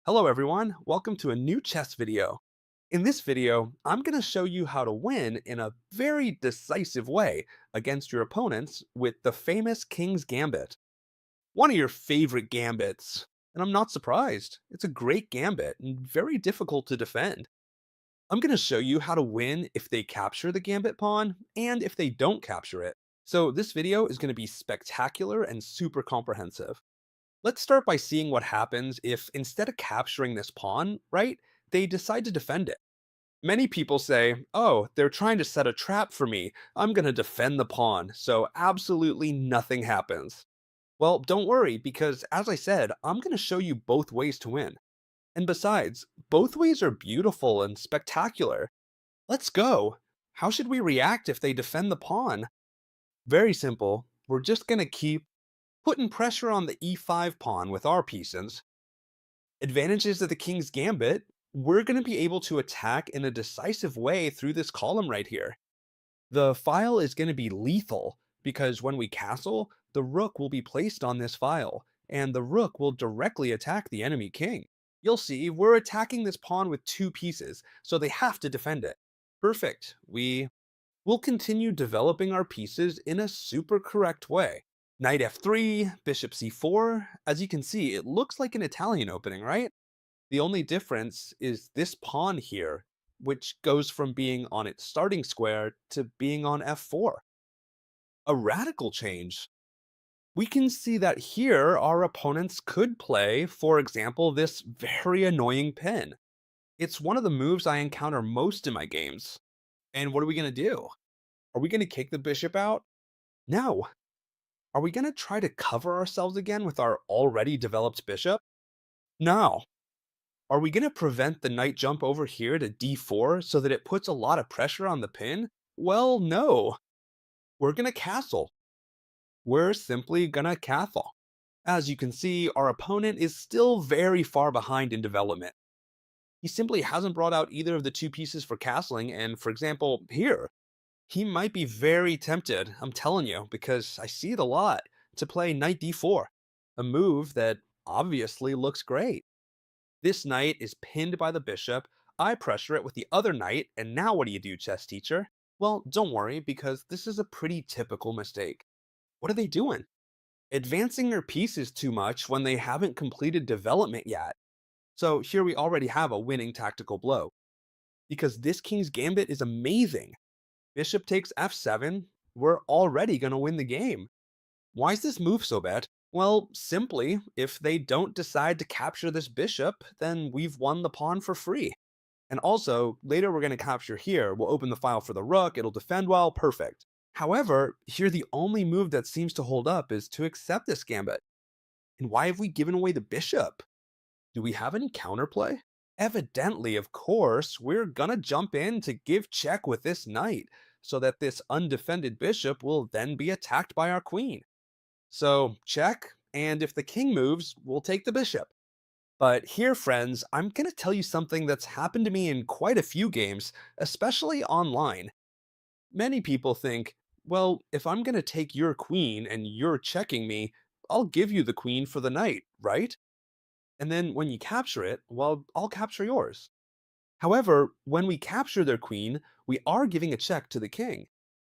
Hello everyone, welcome to a new chess video. In this video, I'm going to show you how to win in a very decisive way against your opponents with the famous King's Gambit. One of your favorite gambits, and I'm not surprised. It's a great gambit and very difficult to defend. I'm going to show you how to win if they capture the gambit pawn and if they don't capture it. So this video is going to be spectacular and super comprehensive. Let's start by seeing what happens if instead of capturing this pawn, right, they decide to defend it. Many people say, oh, they're trying to set a trap for me. I'm going to defend the pawn, so absolutely nothing happens. Well, don't worry, because as I said, I'm going to show you both ways to win. And besides, both ways are beautiful and spectacular. Let's go. How should we react if they defend the pawn? Very simple. We're just going to keep putting pressure on the e5 pawn with our pieces. Advantages of the King's Gambit, we're going to be able to attack in a decisive way through this column right here. The file is going to be lethal because when we castle, the rook will be placed on this file, and the rook will directly attack the enemy king. You'll see we're attacking this pawn with two pieces, so they have to defend it. Perfect. We'll continue developing our pieces in a super correct way. Knight f3, bishop c4. As you can see, it looks like an Italian opening, right? The only difference is this pawn here, which goes from being on its starting square to being on f4. A radical change. We can see that here our opponents could play, for example, this very annoying pin. It's one of the moves I encounter most in my games. And what are we going to do? Are we going to kick the bishop out? No. Are we going to try to cover ourselves again with our already developed bishop? No. Are we going to prevent the knight jump over here to d4 so that it puts a lot of pressure on the pin? Well, no. We're going to castle. We're simply going to castle. As you can see, our opponent is still very far behind in development. He simply hasn't brought out either of the two pieces for castling, and for example, here, he might be very tempted, I'm telling you, because I see it a lot, to play knight d4, a move that obviously looks great. This knight is pinned by the bishop, I pressure it with the other knight, and now what do you do, chess teacher? Well, don't worry, because this is a pretty typical mistake. What are they doing? Advancing their pieces too much when they haven't completed development yet. So here we already have a winning tactical blow. Because this King's Gambit is amazing. Bishop takes f7, we're already going to win the game. Why is this move so bad? Well, simply, if they don't decide to capture this bishop, then we've won the pawn for free. And also, later we're going to capture here, we'll open the file for the rook, it'll defend well, perfect. However, here the only move that seems to hold up is to accept this gambit. And why have we given away the bishop? Do we have any counterplay? Evidently, of course, we're gonna jump in to give check with this knight, so that this undefended bishop will then be attacked by our queen. So, check, and if the king moves, we'll take the bishop. But here, friends, I'm gonna tell you something that's happened to me in quite a few games, especially online. Many people think, well, if I'm gonna take your queen and you're checking me, I'll give you the queen for the knight, right? And then when you capture it, well, I'll capture yours. However, when we capture their queen, we are giving a check to the king.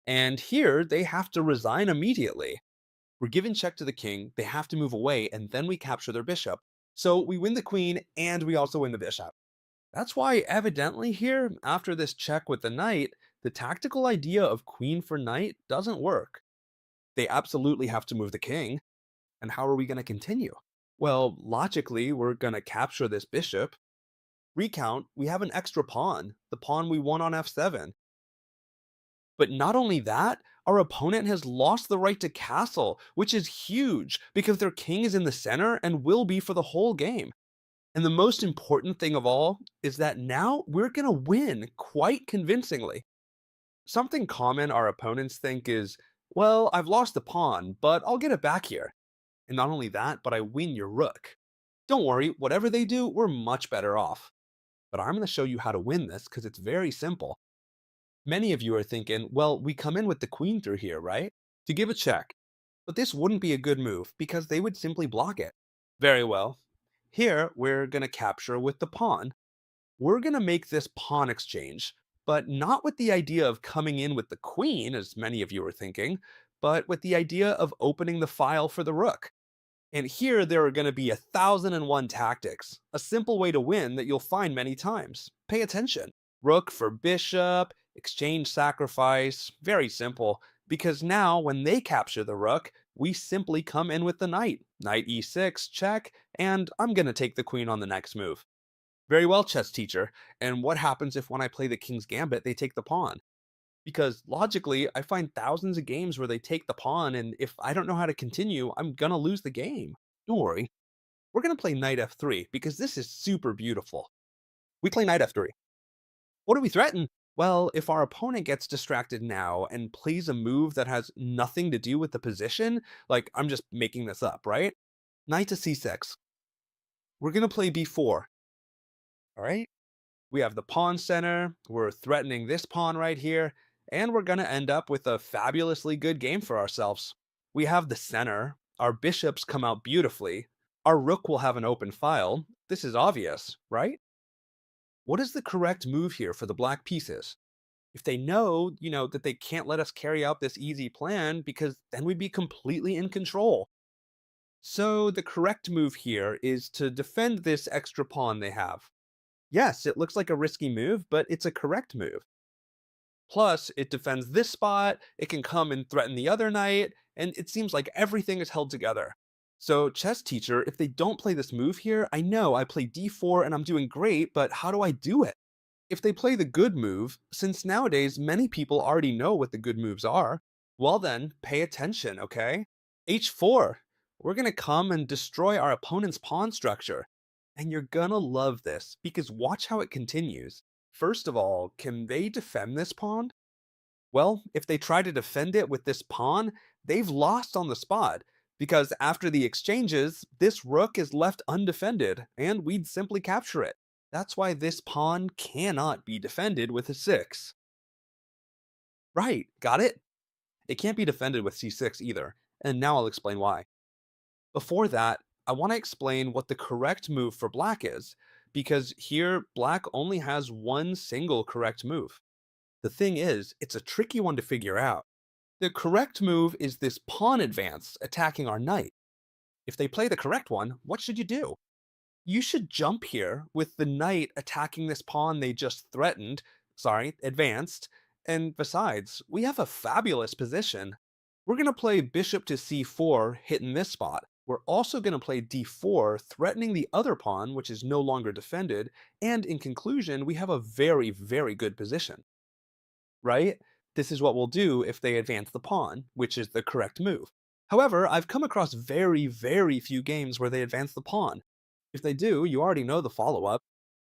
And here, they have to resign immediately. We're giving check to the king, they have to move away, and then we capture their bishop. So we win the queen, and we also win the bishop. That's why, evidently, here, after this check with the knight, the tactical idea of queen for knight doesn't work. They absolutely have to move the king. And how are we going to continue? Well, logically, we're going to capture this bishop. Recount, we have an extra pawn, the pawn we won on f7. But not only that, our opponent has lost the right to castle, which is huge because their king is in the center and will be for the whole game. And the most important thing of all is that now we're going to win quite convincingly. Something common our opponents think is, well, I've lost the pawn, but I'll get it back here. And not only that, but I win your rook. Don't worry, whatever they do, we're much better off. But I'm going to show you how to win this because it's very simple. Many of you are thinking, well, we come in with the queen through here, right? To give a check. But this wouldn't be a good move because they would simply block it. Very well. Here, we're going to capture with the pawn. We're going to make this pawn exchange, but not with the idea of coming in with the queen, as many of you are thinking, but with the idea of opening the file for the rook. And here there are going to be 1,001 tactics, a simple way to win that you'll find many times. Pay attention. Rook for bishop, exchange sacrifice, very simple, because now when they capture the rook, we simply come in with the knight. Knight e6, check, and I'm going to take the queen on the next move. Very well, chess teacher. And what happens if when I play the king's gambit, they take the pawn? Because logically, I find thousands of games where they take the pawn, and if I don't know how to continue, I'm gonna lose the game. Don't worry. We're gonna play knight f3 because this is super beautiful. We play knight f3. What do we threaten? Well, if our opponent gets distracted now and plays a move that has nothing to do with the position, like I'm just making this up, right? Knight to c6. We're gonna play b4. All right? We have the pawn center, we're threatening this pawn right here, and we're going to end up with a fabulously good game for ourselves. We have the center, our bishops come out beautifully, our rook will have an open file. This is obvious, right? What is the correct move here for the black pieces? If they know, that they can't let us carry out this easy plan because then we'd be completely in control. So the correct move here is to defend this extra pawn they have. Yes, it looks like a risky move, but it's a correct move. Plus, it defends this spot, it can come and threaten the other knight, and it seems like everything is held together. So, chess teacher, if they don't play this move here, I know I play d4 and I'm doing great, but how do I do it? If they play the good move, since nowadays many people already know what the good moves are, well then, pay attention, okay? h4. We're gonna come and destroy our opponent's pawn structure. And you're gonna love this, because watch how it continues. First of all, can they defend this pawn? Well, if they try to defend it with this pawn, they've lost on the spot, because after the exchanges, this rook is left undefended, and we'd simply capture it. That's why this pawn cannot be defended with a 6. Right, got it? It can't be defended with c6 either, and now I'll explain why. Before that, I want to explain what the correct move for black is, because here black only has one single correct move. The thing is, it's a tricky one to figure out. The correct move is this pawn advance attacking our knight. If they play the correct one, what should you do? You should jump here with the knight attacking this pawn they just advanced, and besides, we have a fabulous position. We're going to play bishop to c4, hitting this spot. We're also going to play d4, threatening the other pawn, which is no longer defended, and in conclusion, we have a very, very good position. Right? This is what we'll do if they advance the pawn, which is the correct move. However, I've come across very, very few games where they advance the pawn. If they do, you already know the follow-up.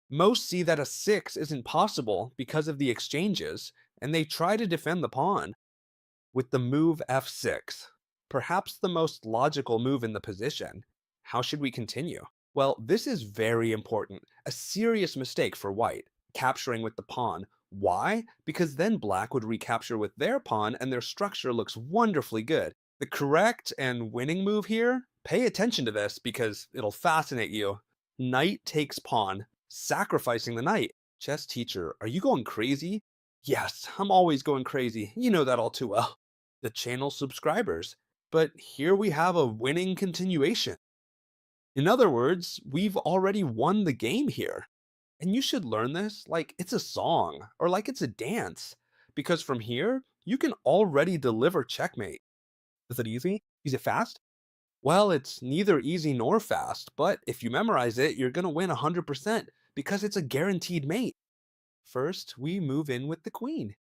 Most see that a 6 isn't possible because of the exchanges, and they try to defend the pawn with the move f6. Perhaps the most logical move in the position. How should we continue? Well, this is very important. A serious mistake for white, capturing with the pawn. Why? Because then black would recapture with their pawn and their structure looks wonderfully good. The correct and winning move here, pay attention to this because it'll fascinate you. Knight takes pawn, sacrificing the knight. Chess teacher, are you going crazy? Yes, I'm always going crazy. You know that all too well. The channel subscribers. But here we have a winning continuation. In other words, we've already won the game here. And you should learn this like it's a song or like it's a dance. Because from here, you can already deliver checkmate. Is it easy? Is it fast? Well, it's neither easy nor fast, but if you memorize it, you're going to win 100% because it's a guaranteed mate. First, we move in with the queen.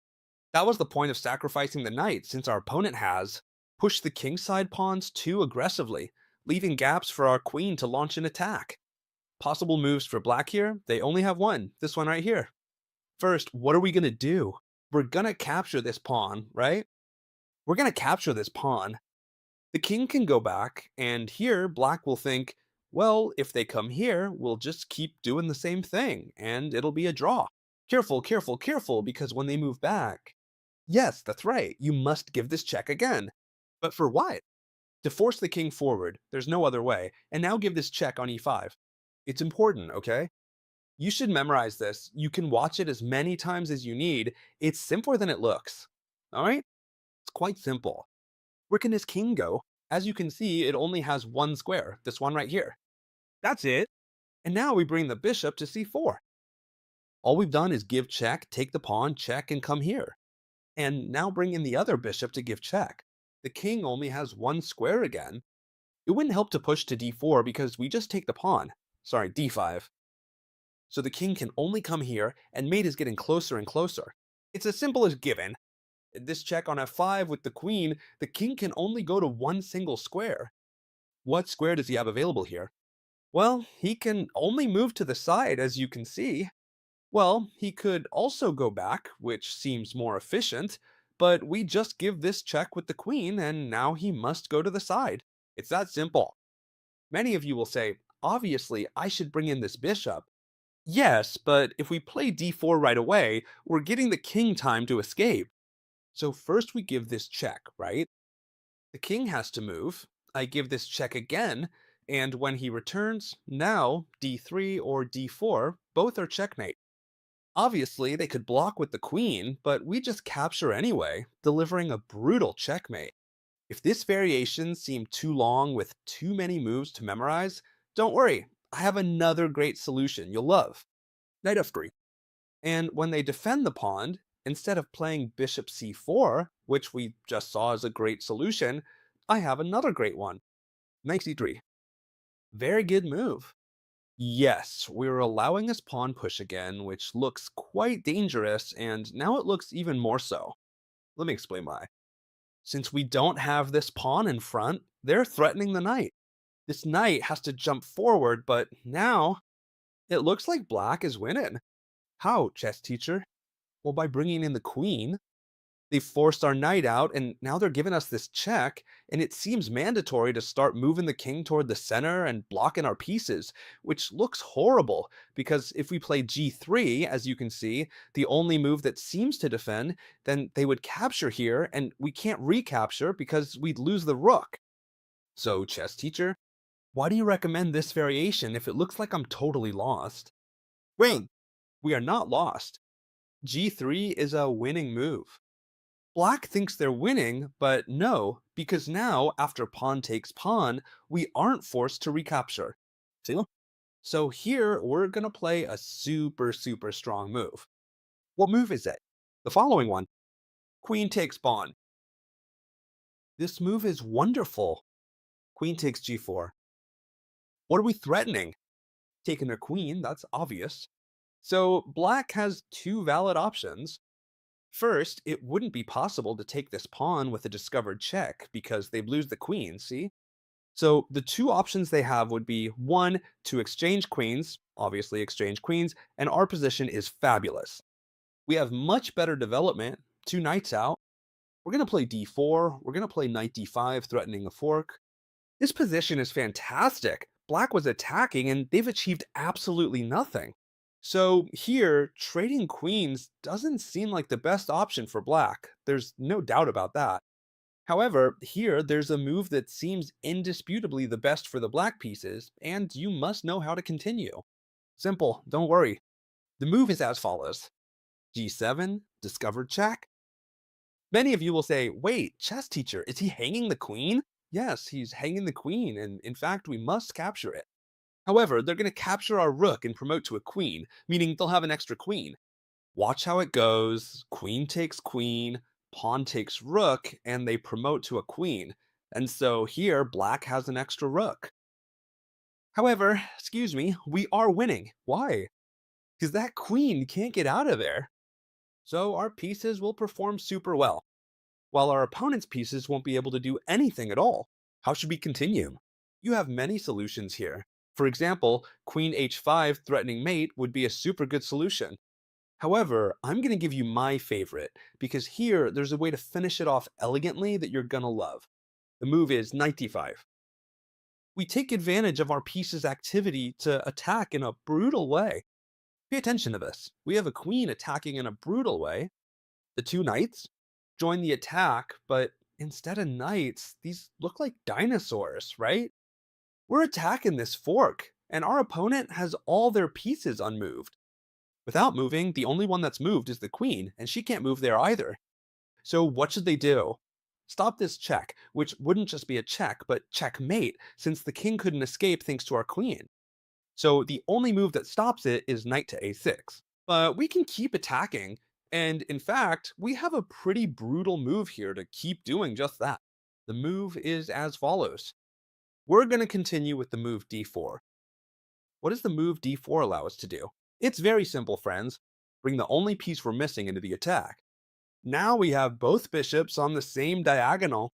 That was the point of sacrificing the knight, since our opponent has pushed the kingside pawns too aggressively, leaving gaps for our queen to launch an attack. Possible moves for black here, they only have one, this one right here. First, what are we going to do? We're going to capture this pawn, right? We're going to capture this pawn. The king can go back, and here black will think, well, if they come here, we'll just keep doing the same thing, and it'll be a draw. Careful, careful, careful, because when they move back, yes, that's right, you must give this check again. But for what? To force the king forward, there's no other way, and now give this check on e5. It's important, okay? You should memorize this. You can watch it as many times as you need. It's simpler than it looks. All right? It's quite simple. Where can this king go? As you can see, it only has one square, this one right here. That's it. And now we bring the bishop to c4. All we've done is give check, take the pawn, check, and come here. And now bring in the other bishop to give check. The king only has one square again. It wouldn't help to push to d4 because we just take the pawn. Sorry, d5. So the king can only come here, and mate is getting closer and closer. It's as simple as given. This check on f5 with the queen, the king can only go to one single square. What square does he have available here? Well, he can only move to the side, as you can see. Well, he could also go back, which seems more efficient, but we just give this check with the queen, and now he must go to the side. It's that simple. Many of you will say, obviously, I should bring in this bishop. Yes, but if we play d4 right away, we're getting the king time to escape. So first we give this check, right? The king has to move. I give this check again, and when he returns, now d3 or d4, both are checkmate. Obviously, they could block with the queen, but we just capture anyway, delivering a brutal checkmate. If this variation seemed too long with too many moves to memorize, don't worry, I have another great solution you'll love. Knight f3. And when they defend the pawn, instead of playing bishop c4, which we just saw as a great solution, I have another great one. Knight c3. Very good move. Yes, we're allowing his pawn push again, which looks quite dangerous, and now it looks even more so. Let me explain why. Since we don't have this pawn in front, they're threatening the knight. This knight has to jump forward, but now it looks like black is winning. How, chess teacher? Well, by bringing in the queen, they forced our knight out, and now they're giving us this check, and it seems mandatory to start moving the king toward the center and blocking our pieces, which looks horrible, because if we play g3, as you can see, the only move that seems to defend, then they would capture here, and we can't recapture because we'd lose the rook. So, chess teacher, why do you recommend this variation if it looks like I'm totally lost? Wait, we are not lost. G3 is a winning move. Black thinks they're winning, but no, because now, after pawn takes pawn, we aren't forced to recapture. See? So here, we're gonna play a super strong move. What move is it? The following one. Queen takes pawn. This move is wonderful. Queen takes g4. What are we threatening? Taking their queen, that's obvious. So black has two valid options. First, it wouldn't be possible to take this pawn with a discovered check because they'd lose the queen, see? So the two options they have would be one, to exchange queens, obviously exchange queens, and our position is fabulous. We have much better development, two knights out. We're going to play d4, we're going to play knight d5, threatening a fork. This position is fantastic. Black was attacking and they've achieved absolutely nothing. So here, trading queens doesn't seem like the best option for black. There's no doubt about that. However, here there's a move that seems indisputably the best for the black pieces, and you must know how to continue. Simple, don't worry. The move is as follows. G7, discovered check. Many of you will say, wait, chess teacher, is he hanging the queen? Yes, he's hanging the queen, and in fact, we must capture it. However, they're going to capture our rook and promote to a queen, meaning they'll have an extra queen. Watch how it goes. Queen takes queen, pawn takes rook, and they promote to a queen. And so here, black has an extra rook. However, excuse me, we are winning. Why? Because that queen can't get out of there. So our pieces will perform super well, while our opponent's pieces won't be able to do anything at all. How should we continue? You have many solutions here. For example, queen h5 threatening mate would be a super good solution. However, I'm going to give you my favorite, because here there's a way to finish it off elegantly that you're going to love. The move is knight d5. We take advantage of our piece's activity to attack in a brutal way. Pay attention to this. We have a queen attacking in a brutal way. The two knights join the attack, but instead of knights, these look like dinosaurs, right? We're attacking this fork, and our opponent has all their pieces unmoved. Without moving, the only one that's moved is the queen, and she can't move there either. So what should they do? Stop this check, which wouldn't just be a check, but checkmate, since the king couldn't escape thanks to our queen. So the only move that stops it is knight to a6. But we can keep attacking, and in fact, we have a pretty brutal move here to keep doing just that. The move is as follows. We're going to continue with the move d4. What does the move d4 allow us to do? It's very simple, friends. Bring the only piece we're missing into the attack. Now we have both bishops on the same diagonal.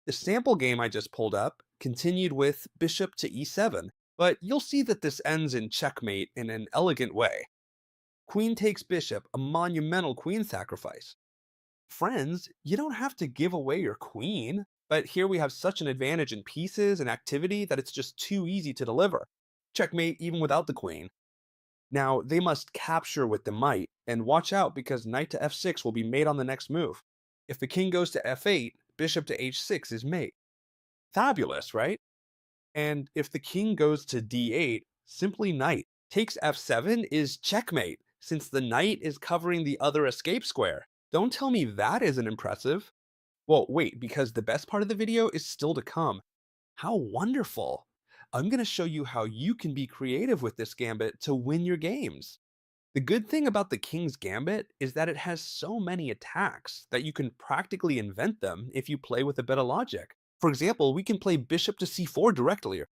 The sample game I just pulled up continued with bishop to e7, but you'll see that this ends in checkmate in an elegant way. Queen takes bishop, a monumental queen sacrifice. Friends, you don't have to give away your queen, but here we have such an advantage in pieces and activity that it's just too easy to deliver. Checkmate even without the queen. Now, they must capture with the might, and watch out because knight to f6 will be mate on the next move. If the king goes to f8, bishop to h6 is mate. Fabulous, right? And if the king goes to d8, simply knight. Takes f7 is checkmate, since the knight is covering the other escape square. Don't tell me that isn't impressive. Well, wait, because the best part of the video is still to come. How wonderful! I'm going to show you how you can be creative with this gambit to win your games. The good thing about the King's Gambit is that it has so many attacks that you can practically invent them if you play with a bit of logic. For example, we can play bishop to c4 directly.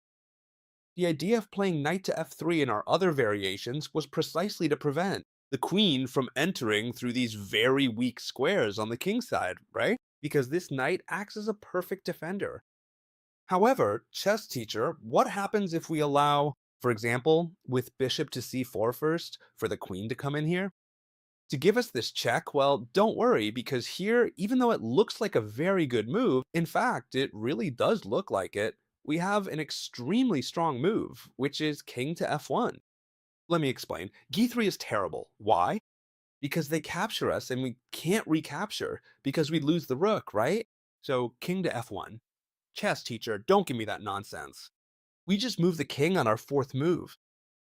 The idea of playing knight to f3 in our other variations was precisely to prevent the queen from entering through these very weak squares on the king's side, right? Because this knight acts as a perfect defender. However, chess teacher, what happens if we allow, for example, with bishop to c4 first, for the queen to come in here? To give us this check, well, don't worry, because here, even though it looks like a very good move, in fact, it really does look like it, we have an extremely strong move, which is king to f1. Let me explain. g3 is terrible. Why? Because they capture us and we can't recapture because we lose the rook, right? So king to f1. Chess teacher, don't give me that nonsense. We just move the king on our fourth move.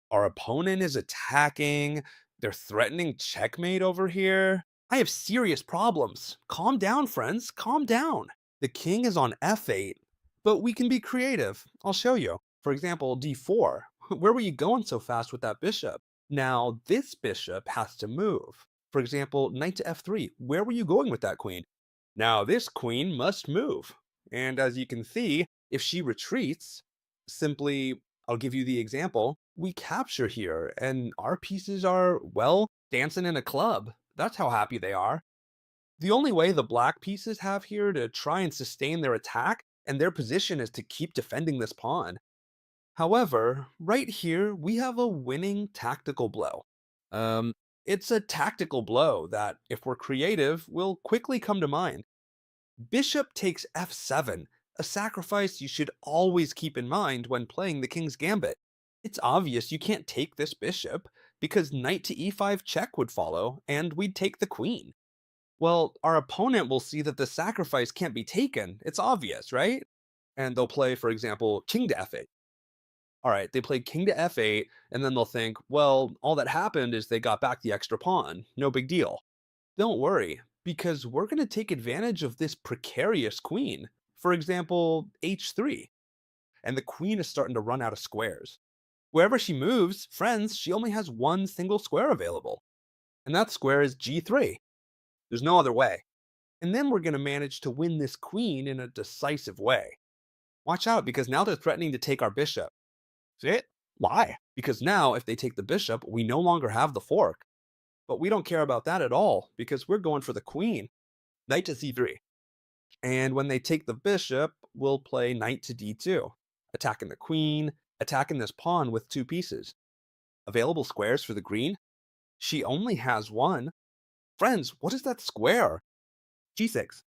Our opponent is attacking. They're threatening checkmate over here. I have serious problems. Calm down, friends. Calm down. The king is on f8, but we can be creative. I'll show you. For example, d4. Where were you going so fast with that bishop? Now, this bishop has to move. For example, knight to f3. Where were you going with that queen? Now, this queen must move. And as you can see, if she retreats, simply, I'll give you the example, we capture here, and our pieces are, well, dancing in a club. That's how happy they are. The only way the black pieces have here to try and sustain their attack and their position is to keep defending this pawn. However, right here, we have a winning tactical blow. It's a tactical blow that, if we're creative, will quickly come to mind. Bishop takes f7, a sacrifice you should always keep in mind when playing the King's Gambit. It's obvious you can't take this bishop, because knight to e5 check would follow, and we'd take the queen. Well, our opponent will see that the sacrifice can't be taken. It's obvious, right? And they'll play, for example, king to f8. Alright, they play king to f8, and then they'll think, well, all that happened is they got back the extra pawn. No big deal. Don't worry, because we're going to take advantage of this precarious queen. For example, h3. And the queen is starting to run out of squares. Wherever she moves, friends, she only has one single square available. And that square is g3. There's no other way. And then we're going to manage to win this queen in a decisive way. Watch out, because now they're threatening to take our bishop. See it? Why? Because now, if they take the bishop, we no longer have the fork. But we don't care about that at all, because we're going for the queen. Knight to c3. And when they take the bishop, we'll play knight to d2, attacking the queen, attacking this pawn with two pieces. Available squares for the green? She only has one. Friends, what is that square? g6.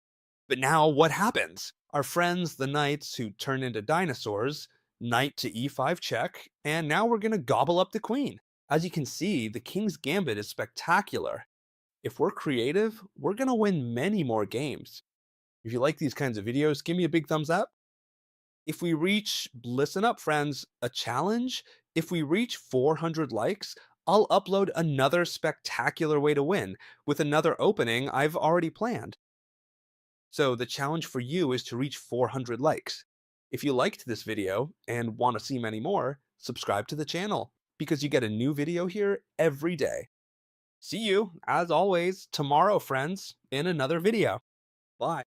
But now what happens? Our friends, the knights who turn into dinosaurs, knight to e5 check, and now we're going to gobble up the queen. As you can see, the King's Gambit is spectacular. If we're creative, we're going to win many more games. If you like these kinds of videos, give me a big thumbs up. If we reach, listen up friends, a challenge, If we reach 400 likes, I'll upload another spectacular way to win with another opening I've already planned. So the challenge for you is to reach 400 likes. If you liked this video and want to see many more, subscribe to the channel because you get a new video here every day. See you, as always, tomorrow, friends, in another video. Bye.